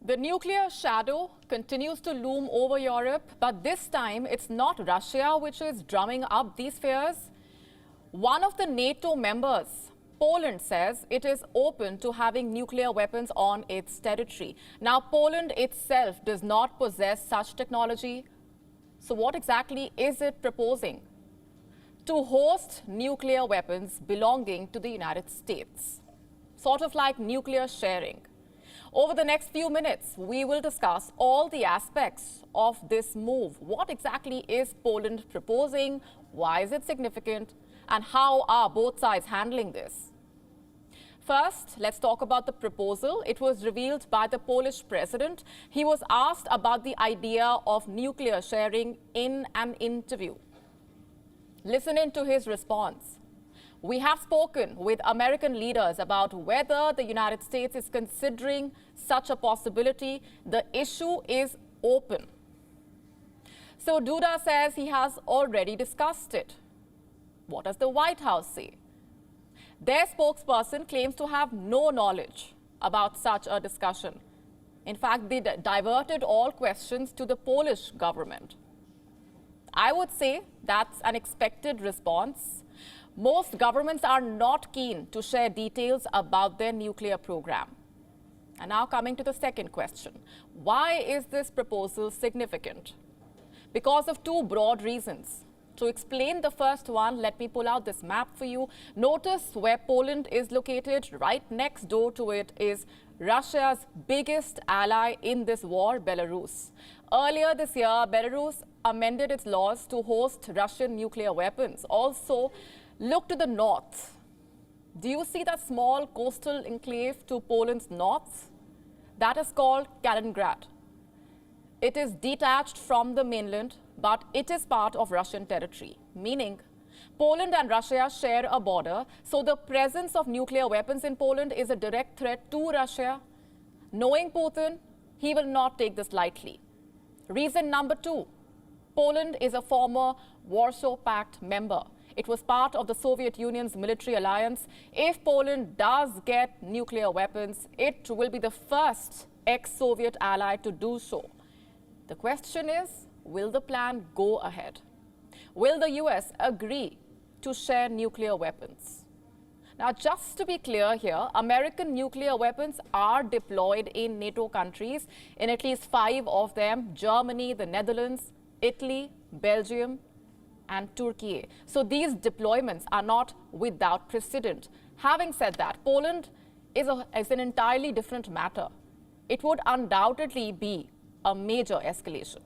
The nuclear shadow continues to loom over Europe, but this time it's not Russia which is drumming up these fears. One of the NATO members, Poland, says it is open to having nuclear weapons on its territory. Now, Poland itself does not possess such technology. So what exactly is it proposing? To host nuclear weapons belonging to the United States, sort of like nuclear sharing. Over the next few minutes, we will discuss all the aspects of this move. What exactly is Poland proposing? Why is it significant? And how are both sides handling this? First, let's talk about the proposal. It was revealed by the Polish president. He was asked about the idea of nuclear sharing in an interview. Listen in to his response. We have spoken with American leaders about whether the United States is considering such a possibility. The issue is open. So Duda says he has already discussed it. What does the White House say? Their spokesperson claims to have no knowledge about such a discussion. In fact, they diverted all questions to the Polish government. I would say that's an expected response. Most governments are not keen to share details about their nuclear program. And now coming to the second question. Why is this proposal significant? Because of two broad reasons. To explain the first one, let me pull out this map for you. Notice where Poland is located. Right next door to it is Russia's biggest ally in this war, Belarus. Earlier this year, Belarus amended its laws to host Russian nuclear weapons. Also, look to the north. Do you see that small coastal enclave to Poland's north? That is called Kaliningrad. It is detached from the mainland, but it is part of Russian territory, meaning Poland and Russia share a border, so the presence of nuclear weapons in Poland is a direct threat to Russia. Knowing Putin, he will not take this lightly. Reason number two, Poland is a former Warsaw Pact member. It was part of the Soviet Union's military alliance. If Poland does get nuclear weapons, it will be the first ex-Soviet ally to do so. The question is, will the plan go ahead? Will the US agree to share nuclear weapons? Now, just to be clear here, American nuclear weapons are deployed in NATO countries, in at least 5 of them: Germany, the Netherlands, Italy, Belgium, and Turkey. So these deployments are not without precedent. Having said that, Poland is an entirely different matter. It would undoubtedly be a major escalation.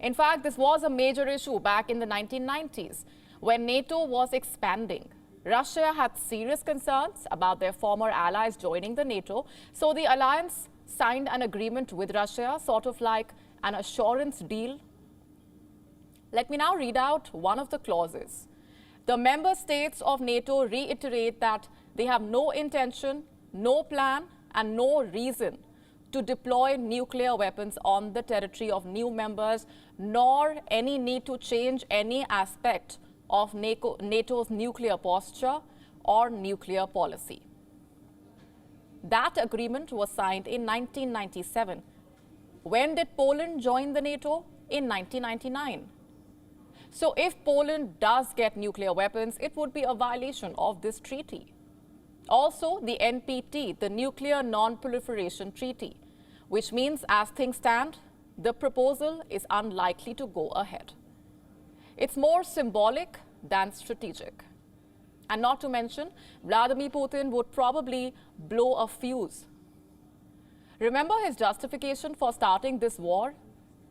In fact, this was a major issue back in the 1990s when NATO was expanding. Russia had serious concerns about their former allies joining the NATO, so the alliance signed an agreement with Russia, sort of like an assurance deal. Let me now read out one of the clauses. The member states of NATO reiterate that they have no intention, no plan, and no reason to deploy nuclear weapons on the territory of new members, nor any need to change any aspect of NATO's nuclear posture or nuclear policy. That agreement was signed in 1997. When did Poland join the NATO? In 1999. So if Poland does get nuclear weapons, it would be a violation of this treaty. Also, the NPT, the Nuclear Non-Proliferation Treaty, which means as things stand, the proposal is unlikely to go ahead. It's more symbolic than strategic. And not to mention, Vladimir Putin would probably blow a fuse. Remember his justification for starting this war?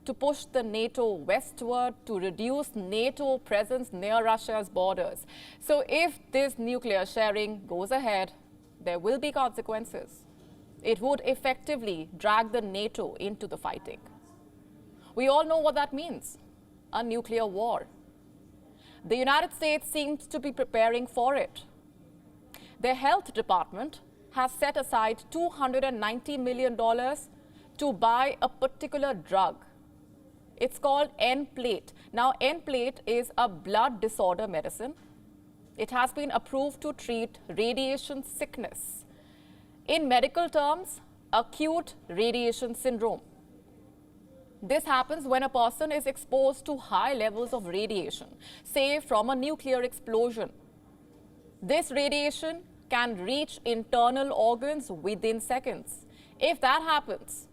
To push the NATO westward, to reduce NATO presence near Russia's borders. So if this nuclear sharing goes ahead, there will be consequences. It would effectively drag the NATO into the fighting. We all know what that means, a nuclear war. The United States seems to be preparing for it. Their health department has set aside $290 million to buy a particular drug. It's called N-plate. Now, N-plate is a blood disorder medicine. It has been approved to treat radiation sickness. In medical terms, acute radiation syndrome. This happens when a person is exposed to high levels of radiation, say from a nuclear explosion. This radiation can reach internal organs within seconds. If that happens,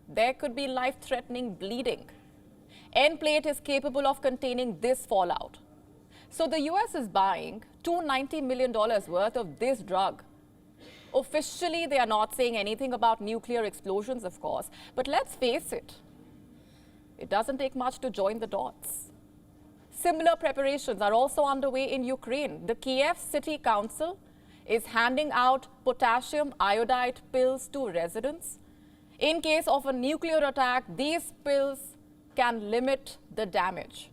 there could be life-threatening bleeding. N-plate is capable of containing this fallout. So the US is buying $290 million worth of this drug. Officially, they are not saying anything about nuclear explosions, of course, but let's face it, it doesn't take much to join the dots. Similar preparations are also underway in Ukraine. The Kiev City Council is handing out potassium iodide pills to residents. In case of a nuclear attack, these pills can limit the damage.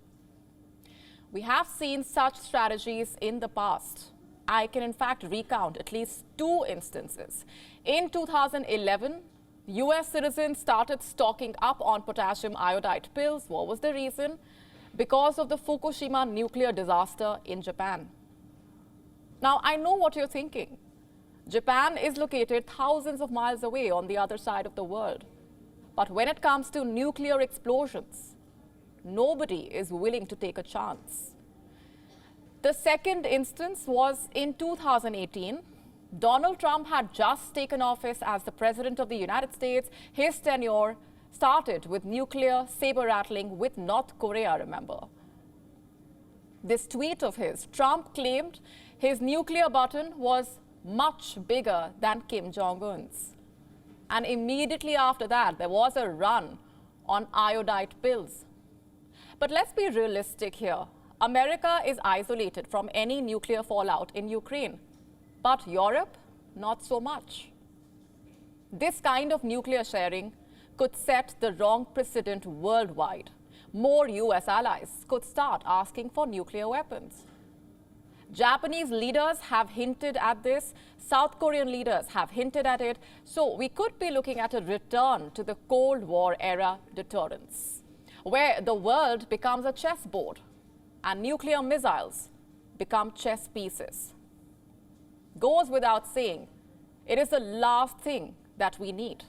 We have seen such strategies in the past. I can in fact recount at least 2 instances. In 2011, US citizens started stocking up on potassium iodide pills. What was the reason? Because of the Fukushima nuclear disaster in Japan. Now, I know what you're thinking. Japan is located thousands of miles away on the other side of the world. But when it comes to nuclear explosions, nobody is willing to take a chance. The second instance was in 2018. Donald Trump had just taken office as the President of the United States. His tenure started with nuclear saber-rattling with North Korea, remember. This tweet of his, Trump claimed his nuclear button was much bigger than Kim Jong-un's. And immediately after that, there was a run on iodide pills. But let's be realistic here. America is isolated from any nuclear fallout in Ukraine. But Europe, not so much. This kind of nuclear sharing could set the wrong precedent worldwide. More US allies could start asking for nuclear weapons. Japanese leaders have hinted at this. South Korean leaders have hinted at it. So we could be looking at a return to the Cold War era deterrence, where the world becomes a chessboard and nuclear missiles become chess pieces. Goes without saying, it is the last thing that we need.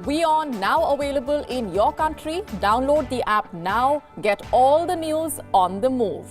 WION now available in your country. Download the app now. Get all the news on the move.